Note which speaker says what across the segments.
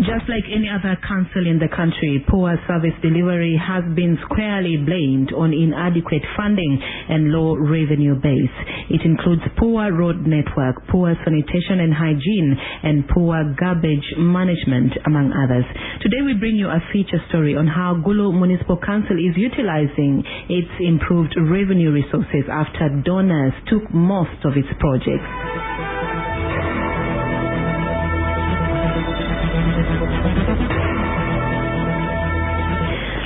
Speaker 1: Just like any other council in the country, poor service delivery has been squarely blamed on inadequate funding and low revenue base. It includes poor road network, poor sanitation and hygiene, and poor garbage management, among others. Today we bring you a feature story on how Gulu Municipal Council is utilizing its improved revenue resources after donors took most of its projects.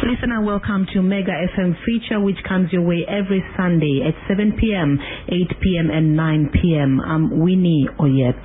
Speaker 1: Listener, welcome to Mega FM feature, which comes your way every Sunday at 7 p.m., 8 p.m. and 9 p.m. I'm Winnie Oyet.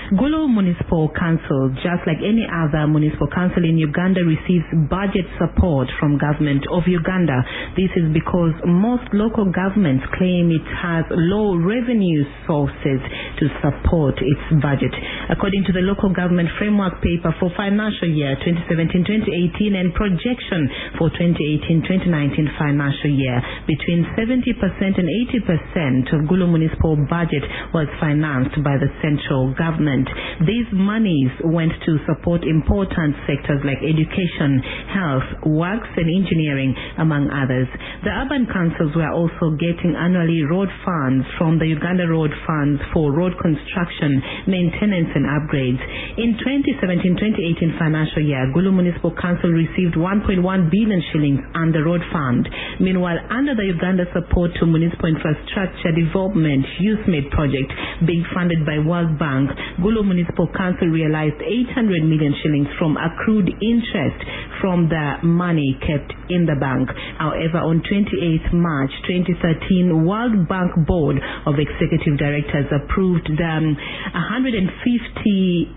Speaker 1: Gulu Municipal Council, just like any other municipal council in Uganda, receives budget support from government of Uganda. This is because most local governments claim it has low revenue sources to support its budget. According to the local government framework paper for financial year 2017-2018 and projection for 2018-2019 financial year, between 70% and 80% of Gulu municipal budget was financed by the central government. These monies went to support important sectors like education, health, works and engineering, among others. The urban councils were also getting annually road funds from the Uganda Road Funds for road construction, maintenance and upgrades. In 2017-2018 financial year, Gulu Municipal Council received 1.1 billion shillings under road fund. Meanwhile, under the Uganda Support to Municipal Infrastructure Development Youth-Made project, being funded by World Bank, Gulu Municipal Council realized 800 million shillings from accrued interest from the money kept in the bank. However, on 28th March 2013, World Bank Board of Executive Directors approved the 150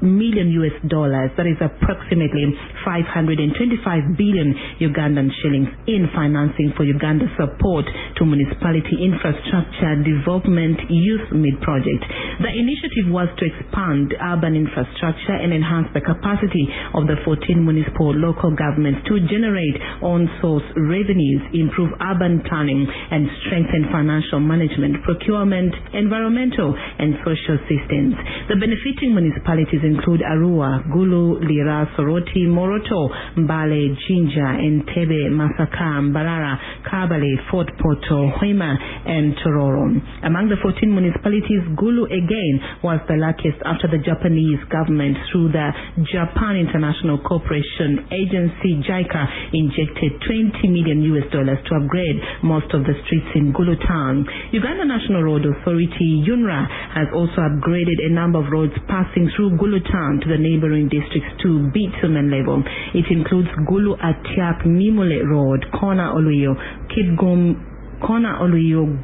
Speaker 1: million US dollars, that is approximately 525 billion Ugandan shillings, in financing for Uganda support to municipality infrastructure development youth-made project. The initiative was to expand urban infrastructure and enhance the capacity of the 14 municipal local governments to generate on-source revenues, improve urban planning and strengthen financial management, procurement, environmental and social systems. The benefiting municipalities include Arua, Gulu, Lira, Soroti, Moroto, Mbale, Jinja, Entebbe, Masaka, Mbarara, Kabale, Fort Portal, Hoima, and Tororo. Among the 14 municipalities, Gulu again was the luckiest after the Japanese government, through the Japan International Cooperation Agency (JICA), injected 20 million US dollars to upgrade most of the streets in Gulu town. Uganda National Road Authority (UNRA) has also upgraded a number of roads passing through Gulu town to the neighboring districts to bitumen level. It includes Gulu Atiap Nimule Road, Kona Oluyo,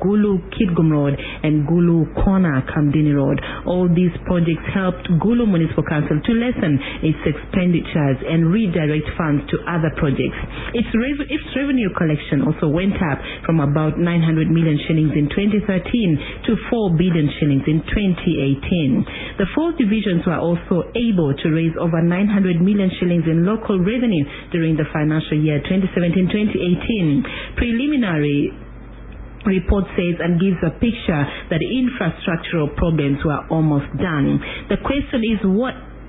Speaker 1: Gulu Kidgum Road and Gulu Kona Kamdini Road. All these projects helped Gulu Municipal Council to lessen its expenditures and redirect funds to other projects. Its revenue collection also went up from about 900 million shillings in 2013 to 4 billion shillings in 2018. The four divisions were also able to raise over 900 million shillings in local revenue during the financial year 2017-2018. Preliminary report says and gives a picture that infrastructural problems were almost done. The question is,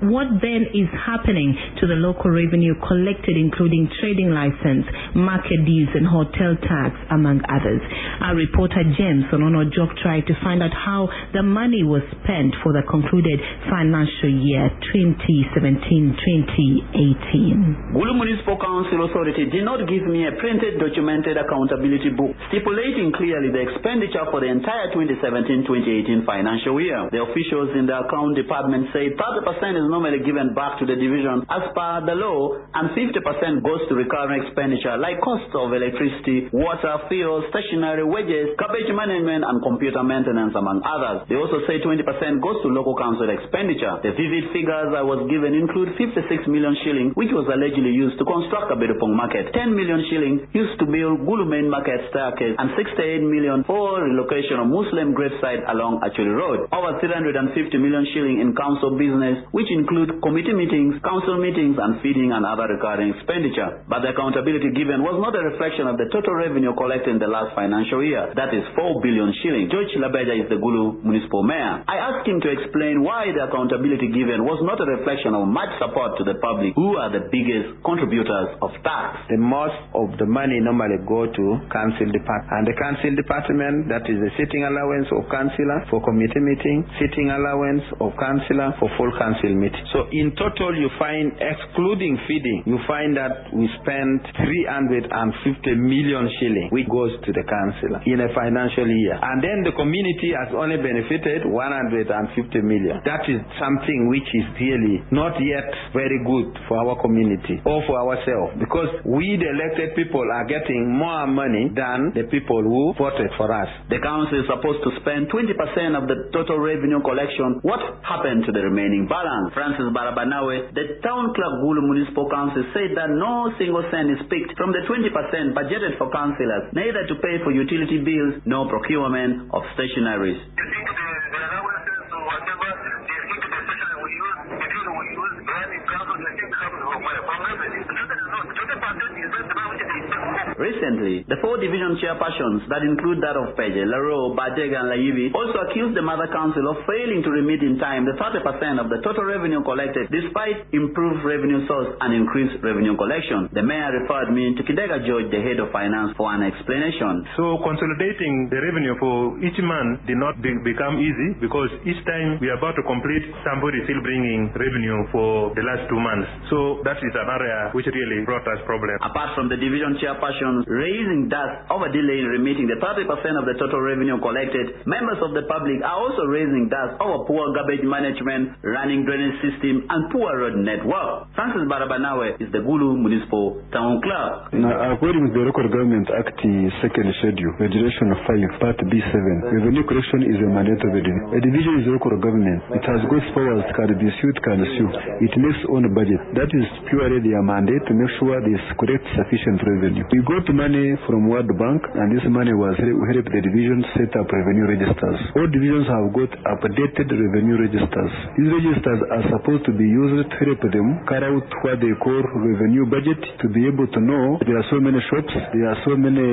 Speaker 1: what then is happening to the local revenue collected, including trading license, market dues and hotel tax, among others? Our reporter James Onono Jok tried to find out how the money was spent for the concluded financial year 2017-2018.
Speaker 2: Gulu Municipal Council Authority did not give me a printed documented accountability book stipulating clearly the expenditure for the entire 2017-2018 financial year. The officials in the account department say 30% is normally given back to the division as per the law, and 50% goes to recurring expenditure like cost of electricity, water, fuel, stationery, wages, garbage management and computer maintenance, among others. They also say 20% goes to local council expenditure. The vivid figures I was given include 56 million shilling, which was allegedly used to construct a Bedupong market, 10 million shilling used to build Gulu main market staircase, and 68 million for relocation of Muslim gravesite along Acholi Road. Over 350 million shilling in council business, which include committee meetings, council meetings, and feeding and other recurring expenditure. But the accountability given was not a reflection of the total revenue collected in the last financial year. That is 4 billion shillings. George Labeja is the Gulu municipal mayor. I asked him to explain why the accountability given was not a reflection of much support to the public, who are the biggest contributors of tax.
Speaker 3: The most of the money normally go to council department, and the council department, that is the sitting allowance of councillor for committee meeting, sitting allowance of councillor for full council meeting. So in total, you find, excluding feeding, you find that we spend 350 million shillings, which goes to the councillor in a financial year. And then the community has only benefited 150 million. That is something which is really not yet very good for our community or for ourselves, because we, the elected people, are getting more money than the people who voted for us.
Speaker 2: The council is supposed to spend 20% of the total revenue collection. What happened to the remaining balance? Francis Barabanawe, the town clerk Gulu Municipal Council, said that no single cent is picked from the 20% budgeted for councillors, neither to pay for utility bills nor procurement of stationaries. Recently, the 4 division chairpersons that include that of Peje, Laro, Badega and Laivi also accused the Mother Council of failing to remit in time the 30% of the total revenue collected despite improved revenue source and increased revenue collection. The mayor referred me to Kidega George, the head of finance, for an explanation.
Speaker 4: So consolidating the revenue for each month did not become easy, because each time we are about to complete, somebody is still bringing revenue for the last 2 months. So that is an area which really brought us problems.
Speaker 2: Apart from the division chairperson raising dust over delay in remitting the 30% of the total revenue collected, members of the public are also raising dust over poor garbage management, running drainage system, and poor road network. Francis Barabanawe is the Gulu Municipal Town Clerk.
Speaker 5: Now, according to the Local Government Act, second schedule, Regulation 5, Part B7, revenue collection is a mandate of a division is local government. It has got powers, can be sued, can sue. It makes own budget. That is purely their mandate to make sure there is correct sufficient revenue. We got money from World Bank, and this money was helped the divisions set up revenue registers. All divisions have got updated revenue registers. These registers are supposed to be used to help them carry out what they call revenue budget, to be able to know there are so many shops, there are so many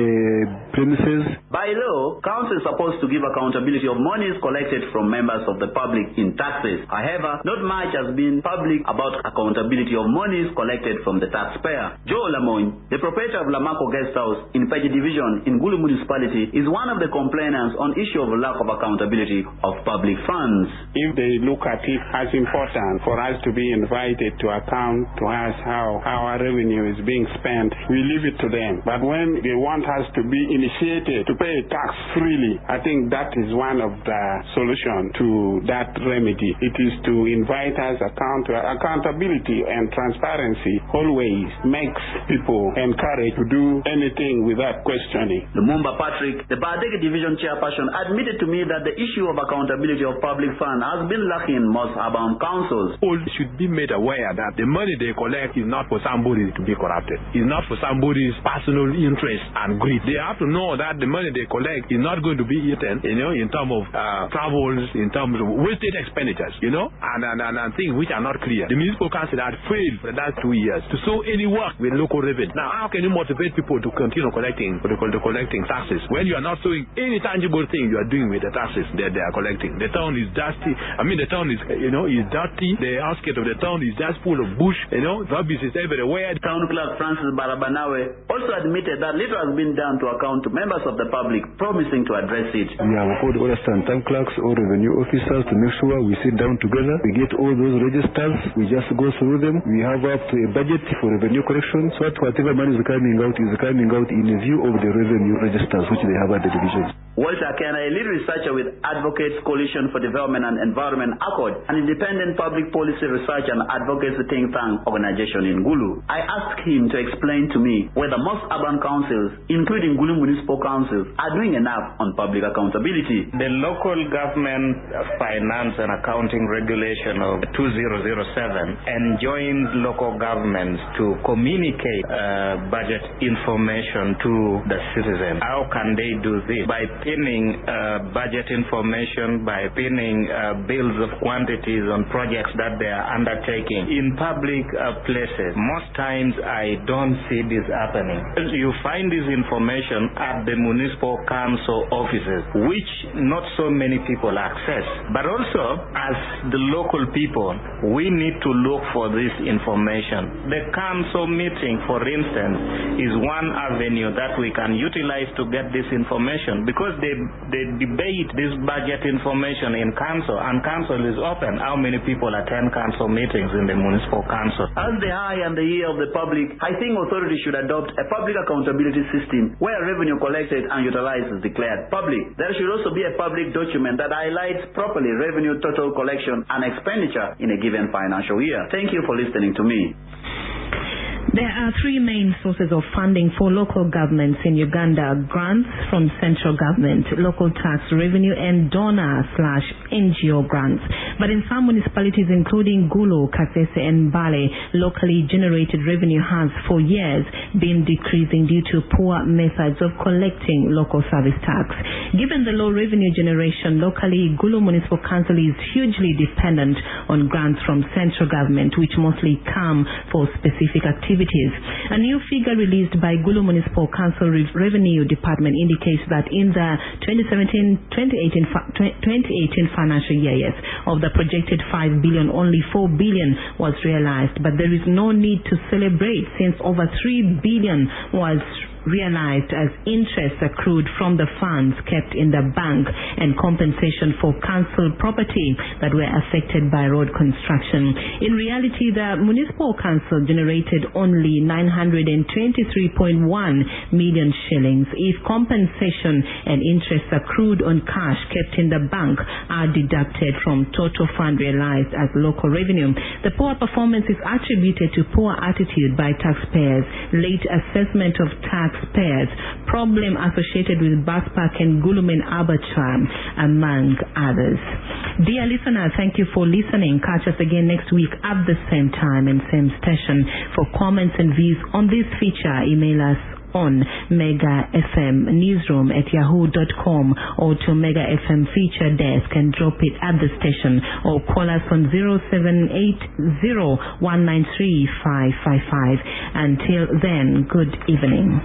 Speaker 5: premises.
Speaker 2: By law, council is supposed to give accountability of monies collected from members of the public in taxes. However, not much has been public about accountability of monies collected from the taxpayer. Joe Lamogne, the proprietor of Lamako Guest House in Peji Division in Gulu Municipality, is one of the complainants on issue of lack of accountability of public funds.
Speaker 6: If they look at it as important for us to be invited to account to us how our revenue is being spent, we leave it to them. But when they want us to be initiated to pay tax freely, I think that is one of the solution to that remedy. It is to invite us accountability and transparency always makes people encouraged to do anything without questioning.
Speaker 2: Lumumba Patrick, the Badege Division chairperson, admitted to me that the issue of accountability of public funds has been lacking in most urban councils.
Speaker 4: All should be made aware that the money they collect is not for somebody to be corrupted. It's not for somebody's personal interest and greed. They have to know that the money they collect is not going to be eaten, in terms of travels, in terms of wasted expenditures, and things which are not clear. The municipal council had failed for the last 2 years to show any work with local revenue. Now, how can you motivate people to continue collecting taxes when you are not showing any tangible thing you are doing with the taxes that they are collecting? The town is dusty. The town is is dirty. The outskirts of the town is just full of bush. Rubbish is everywhere.
Speaker 2: Town clerk Francis Barabanawe also admitted that little has been done to account to members of the public, promising to address it.
Speaker 5: We have called all town clerks or revenue officers to make sure we sit down together. We get all those registers. We just go through them. We have up to a budget for revenue collection, so that whatever money is coming out in view of the revenue registers which they have at the divisions.
Speaker 2: Walter Kena, a lead researcher with Advocates Coalition for Development and Environment Accord, an independent public policy research and advocacy think tank organization in Gulu. I asked him to explain to me whether most urban councils, including Gulu Municipal Councils, are doing enough on public accountability.
Speaker 7: The Local Government Finance and Accounting Regulation of 2007 enjoins local governments to communicate budget information to the citizens. How can they do this? By pinning budget information, by pinning bills of quantities on projects that they are undertaking in public places. Most times I don't see this happening. You find this information at the municipal council offices, which not so many people access. But also, as the local people, we need to look for this information. The council meeting, for instance, is one avenue that we can utilize to get this information, because they debate this budget information in council, and council is open. How many people attend council meetings in the municipal council?
Speaker 2: As the eye and the ear of the public, I think authorities should adopt a public accountability system where revenue collected and utilized is declared public. There should also be a public document that highlights properly revenue, total collection, and expenditure in a given financial year. Thank you for listening to me.
Speaker 1: There are three main sources of funding for local governments in Uganda: grants from central government, local tax revenue, and donor/NGO grants. But in some municipalities, including Gulu, Kasese, and Bale, locally generated revenue has for years been decreasing due to poor methods of collecting local service tax. Given the low revenue generation locally, Gulu Municipal Council is hugely dependent on grants from central government, which mostly come for specific activities. A new figure released by Gulu Municipal Council Revenue Department indicates that in the 2017-2018 financial year, of the projected 5 billion, only 4 billion was realized. But there is no need to celebrate, since over 3 billion was realized as interest accrued from the funds kept in the bank and compensation for council property that were affected by road construction. In reality, the municipal council generated only 923.1 million shillings if compensation and interest accrued on cash kept in the bank are deducted from total fund realized as local revenue. The poor performance is attributed to poor attitude by taxpayers, late assessment of taxpayers, problem associated with bus park and Gulumen Abattoir, among others. Dear listener, thank you for listening. Catch us again next week at the same time and same station. For comments and views on this feature, email us on Mega FM Newsroom at yahoo.com or to Mega FM Feature Desk and drop it at the station, or call us on 0780-193-555. Until then, good evening.